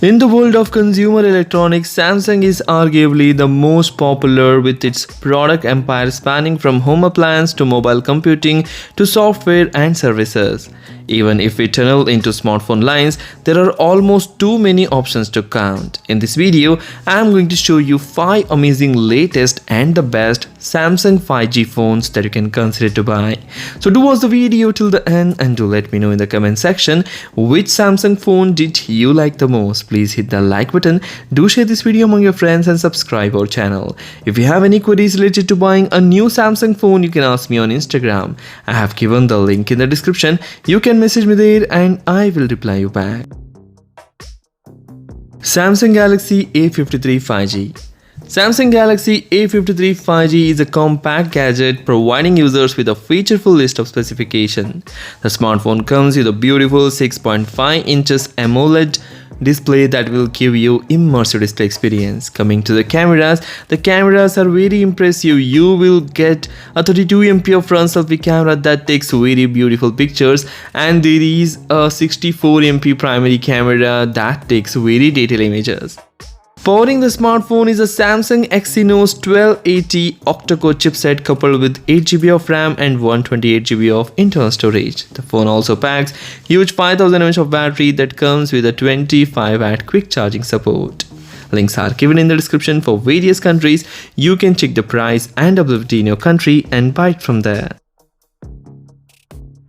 In the world of consumer electronics, Samsung is arguably the most popular with its product empire spanning from home appliance to mobile computing to software and services. Even if we tunnel into smartphone lines, there are almost too many options to count. In this video, I am going to show you 5 amazing latest and the best Samsung 5G phones that you can consider to buy. So do watch the video till the end and do let me know in the comment section which Samsung phone did you like the most. Please hit the like button, do share this video among your friends and subscribe our channel. If you have any queries related to buying a new Samsung phone, you can ask me on Instagram. I have given the link in the description. You can message me there and I will reply you back. Samsung Galaxy A53 5G. Samsung Galaxy A53 5G is a compact gadget providing users with a featureful list of specifications. The smartphone comes with a beautiful 6.5 inches AMOLED display that will give you immersive display experience. Coming to the cameras are very impressive. You will get a 32 MP of front selfie camera that takes very beautiful pictures, and there is a 64 MP primary camera that takes very detailed images. Powering the smartphone is a Samsung Exynos 1280 octa-core chipset coupled with 8GB of RAM and 128GB of internal storage. The phone also packs huge 5000 mAh of battery that comes with a 25W quick charging support. Links are given in the description for various countries. You can check the price and availability in your country and buy it from there.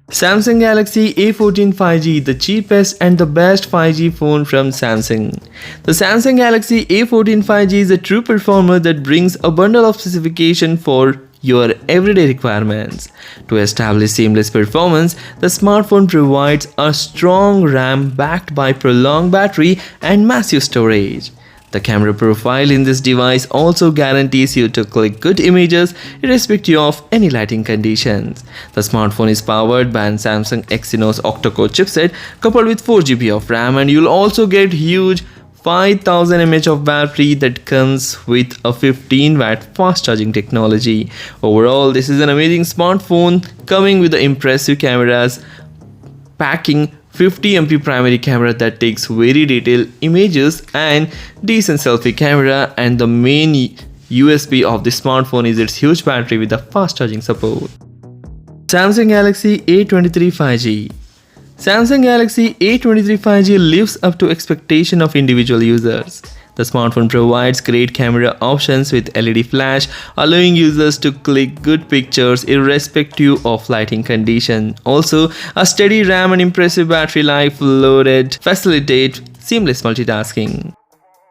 Samsung Galaxy A14 5G, the cheapest and the best 5G phone from Samsung. The Samsung Galaxy A14 5G is a true performer that brings a bundle of specifications for your everyday requirements. To establish seamless performance, the smartphone provides a strong RAM backed by prolonged battery and massive storage. The camera profile in this device also guarantees you to click good images irrespective of any lighting conditions. The smartphone is powered by an Samsung Exynos octa-core chipset coupled with 4GB of RAM, and you'll also get huge 5000 mAh of battery that comes with a 15W fast charging technology. Overall, this is an amazing smartphone coming with the impressive cameras, packing 50 MP primary camera that takes very detailed images and decent selfie camera, and the main USP of the smartphone is its huge battery with the fast charging support. Samsung Galaxy A23 5G. Samsung Galaxy A23 5G lives up to expectation of individual users. The smartphone provides great camera options with LED flash, allowing users to click good pictures irrespective of lighting condition. Also, a steady RAM and impressive battery life loaded facilitate seamless multitasking.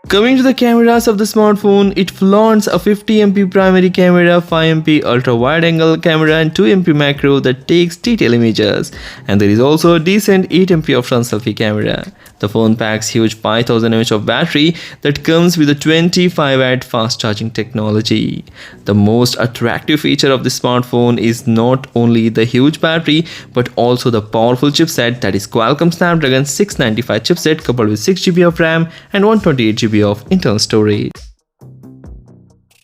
Coming to the cameras of the smartphone, it flaunts a 50 MP primary camera, 5 MP ultra wide angle camera and 2 MP macro that takes detailed images, and there is also a decent 8 MP of front selfie camera. The phone packs huge 5000 mAh of battery that comes with a 25W fast charging technology. The most attractive feature of the smartphone is not only the huge battery but also the powerful chipset, that is Qualcomm Snapdragon 695 chipset coupled with 6GB of RAM and 128GB of internal storage.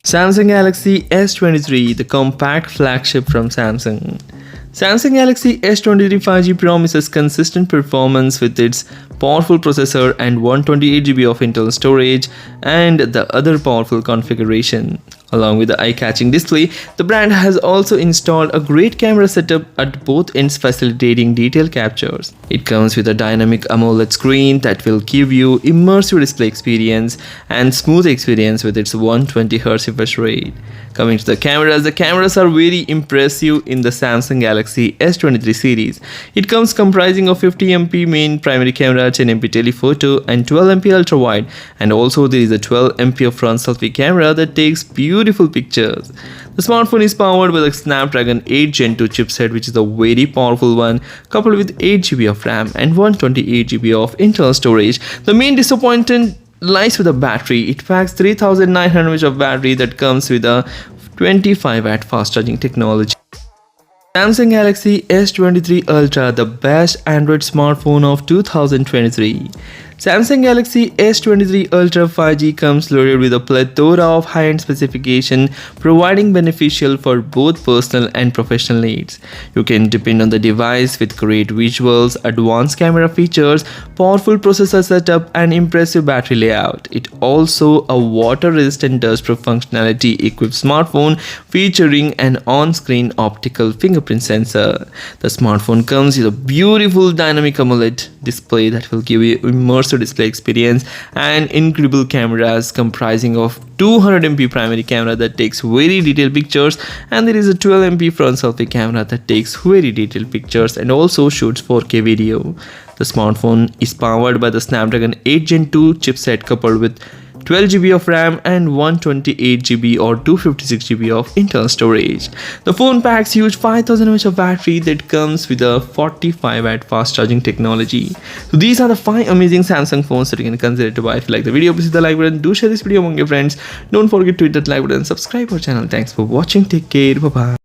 Samsung Galaxy S23, the compact flagship from Samsung. Samsung Galaxy S23 5G promises consistent performance with its powerful processor and 128GB of internal storage and the other powerful configuration. Along with the eye-catching display, the brand has also installed a great camera setup at both ends facilitating detail captures. It comes with a dynamic AMOLED screen that will give you immersive display experience and smooth experience with its 120Hz refresh rate. Coming to the cameras are very impressive in the Samsung Galaxy S23 series. It comes comprising of 50 MP main primary camera, 10 MP telephoto and 12 MP ultra wide, and also there is a 12 MP of front selfie camera that takes beautiful pictures. The smartphone is powered with a Snapdragon 8 Gen 2 chipset, which is a very powerful one, coupled with 8GB of RAM and 128GB of internal storage. The main disappointment lies with the battery. It packs 3900 mAh of battery that comes with a 25W fast charging technology. Samsung Galaxy S23 Ultra, the best Android smartphone of 2023. Samsung Galaxy S23 Ultra 5G comes loaded with a plethora of high-end specification, providing beneficial for both personal and professional needs. You can depend on the device with great visuals, advanced camera features, powerful processor setup, and impressive battery layout. It also a water-resistant dust-proof functionality-equipped smartphone featuring an on-screen optical fingerprint sensor. The smartphone comes with a beautiful dynamic AMOLED display that will give you immersive display experience and incredible cameras comprising of 200MP primary camera that takes very detailed pictures, and there is a 12MP front selfie camera that takes very detailed pictures and also shoots 4K video. The smartphone is powered by the Snapdragon 8 Gen 2 chipset coupled with 12GB of RAM and 128GB or 256GB of internal storage. The phone packs huge 5000 mAh of battery that comes with a 45W fast charging technology. So these are the 5 amazing Samsung phones that you can consider to buy. If you like the video, please hit the like button. Do share this video among your friends. Don't forget to hit that like button and subscribe our channel. Thanks for watching. Take care. Bye bye.